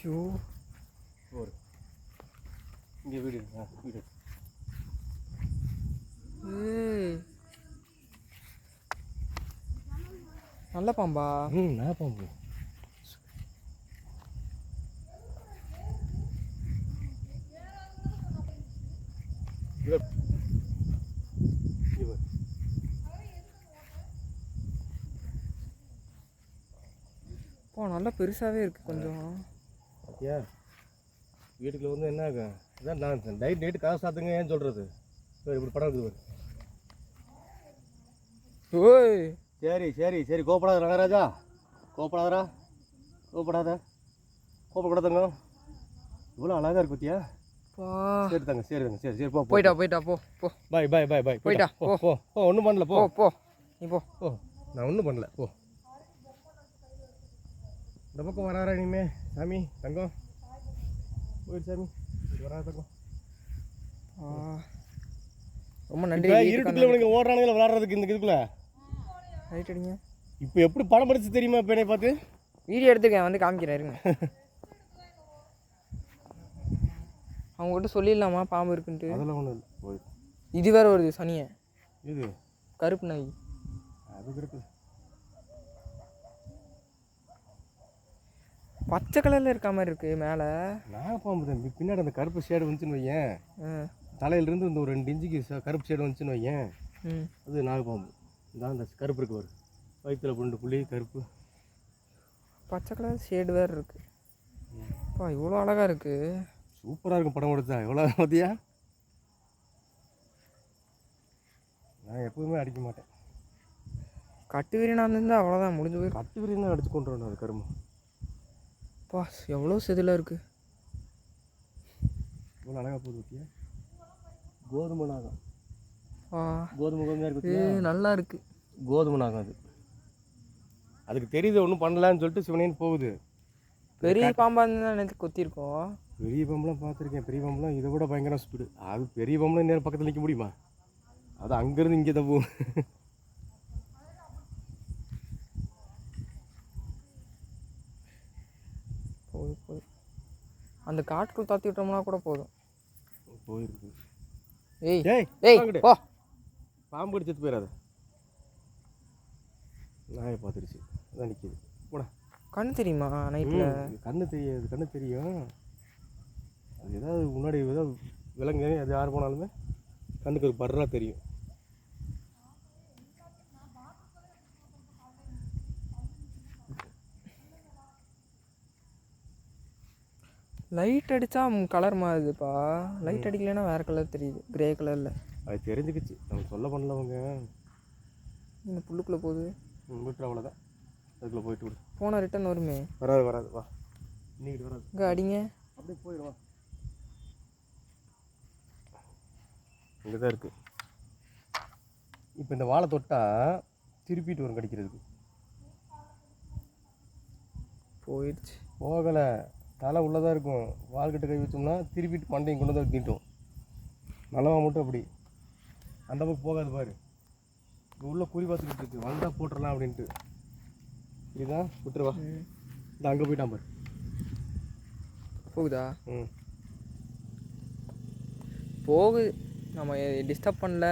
ஐயோ ஒரு இங்கே வீடு வீடு. நல்ல பாம்பா? நல்ல பாம்பு. நல்லா பெருசாகவே இருக்குது கொஞ்சம். ஓகே, வீட்டுக்குள்ள வந்து என்ன ஆகும்? அதான் நான் நைட்டு காசு சாத்துங்க ஏன் சொல்கிறது? இப்படி படம் இருக்குது. ஓய் சரி சரி சரி, கோப்படாத ரங்கராஜா, கோப்படாதரா, கோப்பக்கூடாதுங்க. இவ்வளோ அழகாக இருக்கு பத்தியா? சரி தாங்க, சரி தாங்க, சரி சரி, போயிட்டா போ. பாய் பாய் பாய் பாய். போயிட்டா ஒன்றும் பண்ணல, போ நீ போ. நான் ஒன்றும் பண்ணல, போ. இந்த பக்கம் வராரா இனிமே? சாமி தங்கம் போயிடு சாமி, வரா தங்கம். ரொம்ப நன்றி. இருட்டுக்குள்ள இவனுங்க ஓடுறானுங்களா விளாட்றதுக்கு இந்த இதுக்குள்ள? ரைட் அடிங்க. இப்போ எப்படி படம் படிச்சு தெரியுமா? இப்போ என்னை பார்த்து வீடியோ எடுத்துக்கேன், வந்து காமிக்கிறேன் இருங்க. அவங்ககிட்ட சொல்லிடலாமா பாம்பு இருக்குன்ட்டு? அதெல்லாம் ஒன்றும் இல்லை. இது வேற வருது சனியை. இது கருப்பு நாய். அது இருக்கு. பச்சை கலரில் இருக்க மாதிரி இருக்கு மேலே. நாகப்பாம்பு தான். பின்னாடி அந்த கருப்பு ஷேடு வந்துச்சுன்னு வையேன், தலையிலிருந்து இந்த ஒரு 2 இன்ச்சுக்கு கருப்பு ஷேடு வந்துச்சுன்னு வையேன், அது நாகப்பாம்பு. இதான் அந்த கருப்பு இருக்கு ஒரு வயிற்றுல 2 புள்ளி கருப்பு. பச்சை கலர் ஷேடு வேறு இருக்கு. இவ்வளோ அழகாக இருக்கு. சூப்பராக இருக்கும் படம் எடுத்தா. எவ்வளோ பார்த்தியா? நான் எப்பவுமே அடிக்க மாட்டேன். கட்டு வீரனாக இருந்தால் அவ்வளோதான், முடிஞ்சு போய். கட்டு வீரனா அடிச்சு கொண்டு வரணும் அது கரும்பு. எவ்வளோ செதிலாக இருக்குது. இவ்வளோ அழகாக போகுது பார்த்தியா? கோதுமை நாகம். கோதுமையாக இருக்குது, நல்லா இருக்குது. கோதுமை நாகம் அது. அதுக்கு தெரியுது ஒன்றும் பண்ணலான்னு சொல்லிட்டு சிவனேன்னு போகுது. பெரிய பாம்பாக இருந்தால் எனக்கு கொத்திருக்கோம். பெரிய பாம்பெலாம் பார்த்துருக்கேன். பெரிய பாம்பெலாம் இதை விட பயங்கர ஸ்பீடு. அது பெரிய பாம்பெலாம் நேரம் பக்கத்தில் நிற்க முடியுமா? அது அங்கேருந்து இங்கே தான் போகும். போதும் அந்த காட்டுக்குள் தாத்தி விட்டோம்னா கூட போதும். போயிருக்கு. ஏய் ஏய் ஏய் போ. பாம்பு கடிச்சது போயிடாது. நாயை பார்த்துருச்சு, அதான் நிற்கிது. போடா. கண்ணு தெரியுமா நைட்டில்? கண்ணு தெரியாது, கண்ணு தெரியும். அது ஏதாவது முன்னாடி ஏதாவது விலங்கு அது யார் போனாலுமே கண்ணுக்கு ஒரு பர்றா தெரியும். லைட் அடித்தா கலர் மாறுதுப்பா. லைட் அடிக்கலைன்னா வேறு கலர் தெரியுது, கிரே கலரில். அது தெரிஞ்சுக்கிச்சு, நம்ம சொல்ல பண்ணலவங்க. இந்த புல்லுக்குள்ளே போகுது. விட்டு அவ்வளோதான், அதுக்குள்ளே போயிட்டு விடு. போனால் ரிட்டன் வருமே? வராது வா, இன்னைக்கு வராது. இங்கே அடிங்க, அப்படியே போயிடுவா. இங்கே தான் இருக்குது. இப்போ இந்த வாழை தொட்டால் திருப்பிட்டு வரும் கடிக்கிறதுக்கு. போயிடுச்சு. போகலை, தலை உள்ளதாக இருக்கும். வால்கிட்ட கை வச்சோம்னா திருப்பிட்டு மண்டையும் கொண்டு வந்து தீட்டும். நல்லவா மட்டும் அப்படி அந்த பக்கம் போகாது பாரு. இப்போ உள்ள குறி பார்த்துக்கிட்டு இருக்கு, வந்தால் போட்டுடலாம் அப்படின்ட்டு. இதுதான் விட்டுருவா. இந்த அங்கே போயிட்டான் பாரு. போகுதா? போகுது, நம்ம டிஸ்டர்ப் பண்ணல.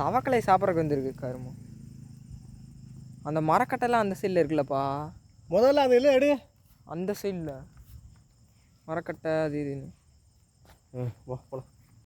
தவக்கலை சாப்பிட்றதுக்கு வந்துருக்கு கருமம். அந்த மரக்கட்டைலாம் அந்த சைடில் இருக்குல்லப்பா. முதல்ல அது இல்லை எடு. அந்த சைடில் மரக்கட்டை அது இதுன்னு. வா போலாம்.